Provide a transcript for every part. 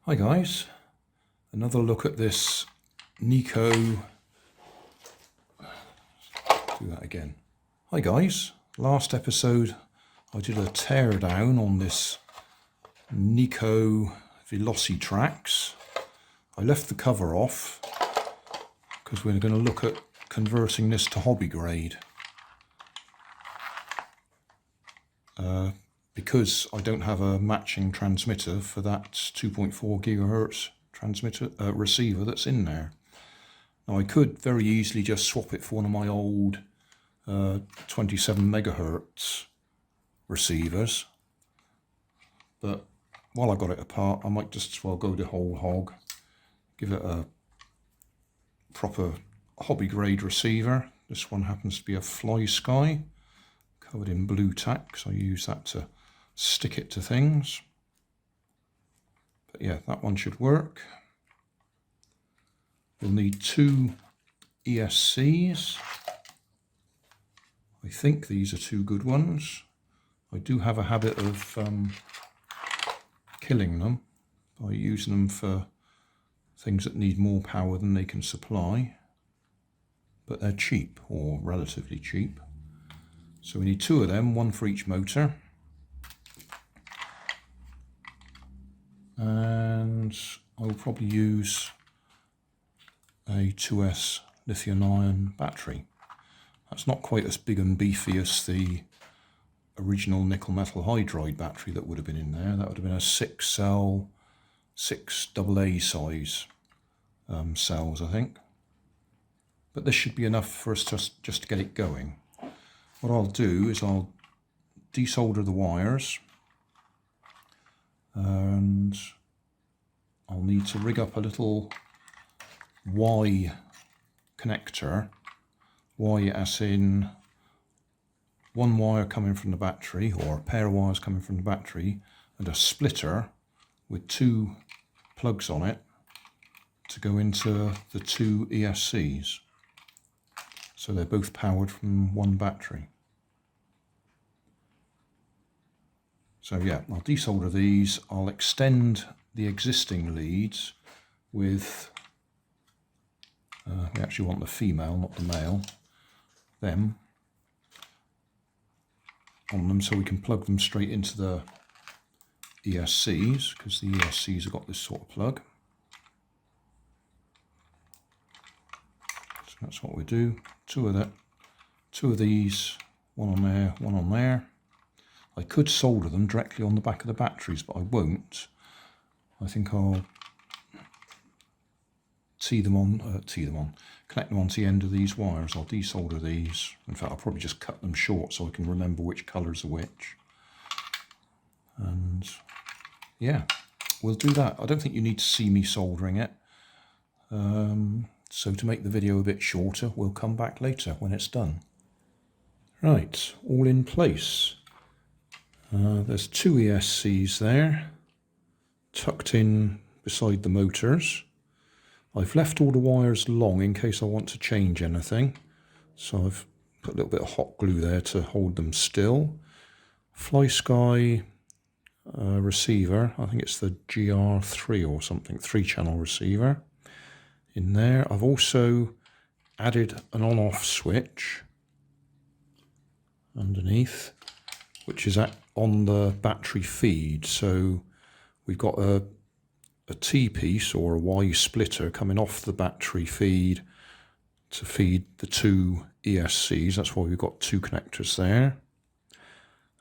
Hi guys, another look at this Nikko, do that again. Hi guys, last episode I did a teardown on this Nikko VelociTrax. I left the cover off because we're going to look at converting this to hobby grade. Because I don't have a matching transmitter for that 2.4 gigahertz transmitter receiver that's in there. Now I could very easily just swap it for one of my old 27 megahertz receivers, but while I got it apart, I might just as well go the whole hog, give it a proper hobby grade receiver. This one happens to be a Fly Sky covered in blue tack, so I use that to stick it to things. But yeah, that one should work. We'll need two ESCs. I think these are two good ones. I do have a habit of killing them by using them for things that need more power than they can supply, but they're cheap, or relatively cheap. So we need two of them, one for each motor. And I will probably use a 2S lithium-ion battery. That's not quite as big and beefy as the original nickel metal hydride battery that would have been in there. That would have been a 6-cell, 6 AA size cells, I think. But this should be enough for us just to get it going. What I'll do is I'll desolder the wires, and I'll need to rig up a little Y connector. Y as in one wire coming from the battery, or a pair of wires coming from the battery, and a splitter with two plugs on it to go into the two ESCs. So they're both powered from one battery. So yeah, I'll desolder these. I'll extend the existing leads with, we actually want the female, not the male, them, on them, so we can plug them straight into the ESCs, because the ESCs have got this sort of plug. So that's what we do. Two of these, one on there, one on there. I could solder them directly on the back of the batteries, but I won't. I think I'll connect them onto the end of these wires. I'll desolder these. In fact, I'll probably just cut them short so I can remember which colours are which. And yeah, we'll do that. I don't think you need to see me soldering it. So to make the video a bit shorter, we'll come back later when it's done. Right, all in place. There's two ESCs there, tucked in beside the motors. I've left all the wires long in case I want to change anything. So I've put a little bit of hot glue there to hold them still. Fly Sky receiver, I think it's the GR3 or something, 3-channel receiver in there. I've also added an on-off switch underneath, which is on the battery feed. So we've got a T-piece or a Y splitter coming off the battery feed to feed the two ESCs. That's why we've got two connectors there.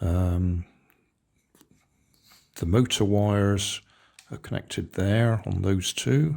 The motor wires are connected there on those two,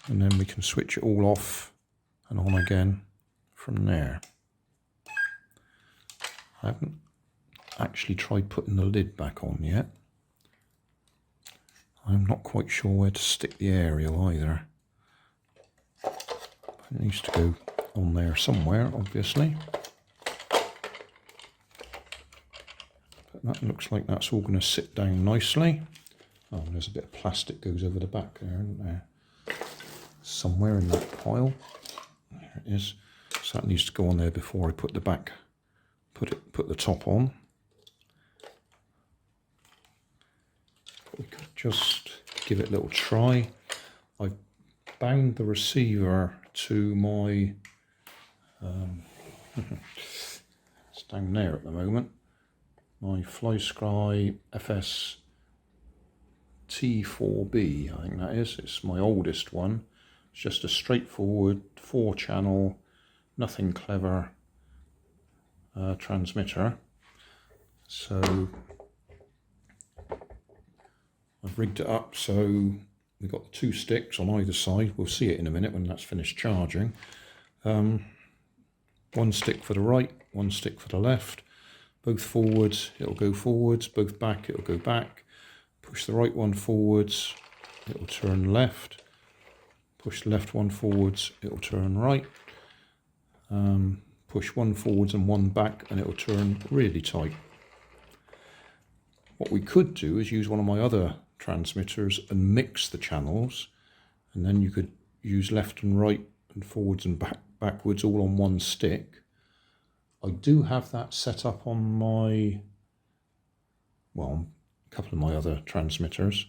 and then we can switch it all off and on again from there. I haven't actually tried putting the lid back on yet. I'm not quite sure where to stick the aerial either. It needs to go on there somewhere, obviously. But that looks like that's all going to sit down nicely. Oh, there's a bit of plastic goes over the back there, isn't there? Somewhere in that pile. There it is. So that needs to go on there before I put the back, put the top on. We could just give it a little try. I've bound the receiver to my, it's down there at the moment, my FlySky FS T4B, I think that is. It's my oldest one. It's just a straightforward 4-channel, nothing clever transmitter. So I've rigged it up so we've got the 2 sticks on either side. We'll see it in a minute when that's finished charging. 1 stick for the right, 1 stick for the left. Both forwards, it'll go forwards. Both back, it'll go back. Push the right one forwards, it'll turn left. Push the left one forwards, it'll turn right. Push 1 forwards and 1 back and it'll turn really tight. What we could do is use one of my other transmitters and mix the channels, and then you could use left and right and forwards and backwards all on 1 stick. I do have that set up on my, well, a couple of my other transmitters,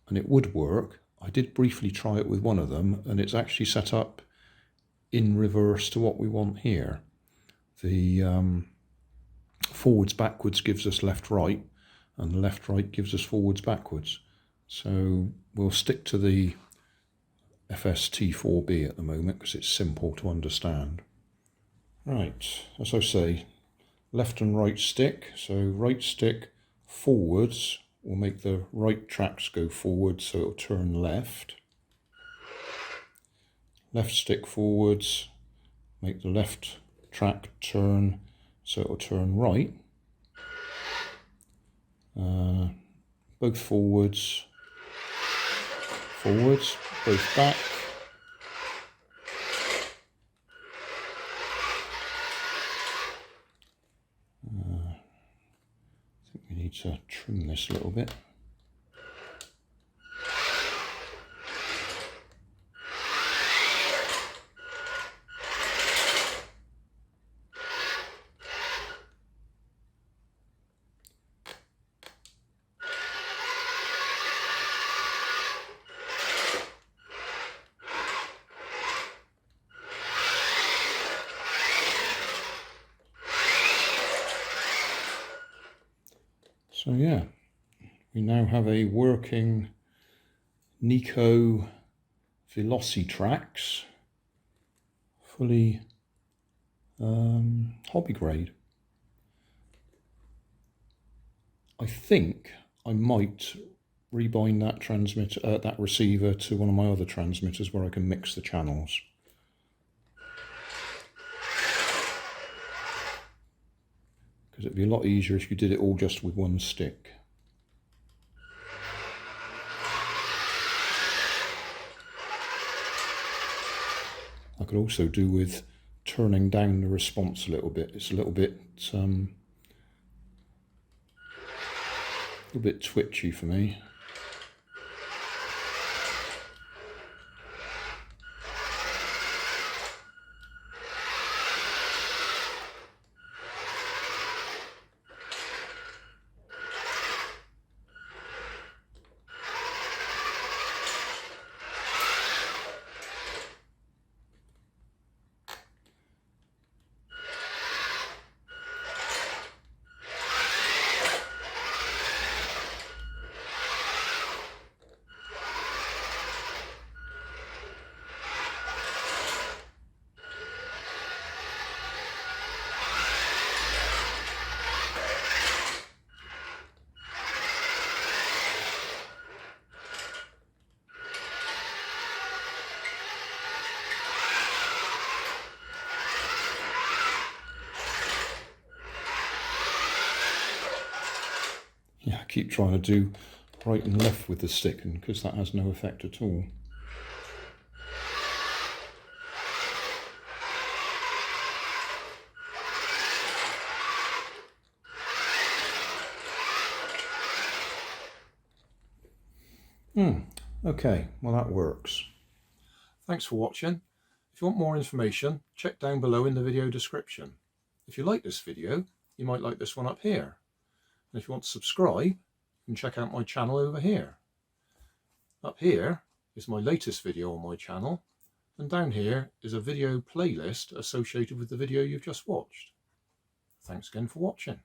and it would work. I did briefly try it with one of them, and it's actually set up in reverse to what we want here. The forwards backwards gives us left right, and the left right gives us forwards backwards. So we'll stick to the FST4B at the moment because it's simple to understand. Right, as I say, left and right stick. So right stick forwards will make the right tracks go forward, so it'll turn left. Left stick forwards, make the left track turn, so it'll turn right. Both forwards, both back. I think we need to trim this a little bit. So yeah, we now have a working Nikko VelociTrax, fully hobby grade. I think I might rebind that transmitter, that receiver to one of my other transmitters where I can mix the channels. Because it'd be a lot easier if you did it all just with 1 stick. I could also do with turning down the response a little bit. It's a little bit twitchy for me. Yeah, I keep trying to do right and left with the stick, and because that has no effect at all. Okay, well that works. Thanks for watching. If you want more information, check down below in the video description. If you like this video, you might like this one up here. And if you want to subscribe, you can check out my channel over here. Up here is my latest video on my channel, and down here is a video playlist associated with the video you've just watched. Thanks again for watching.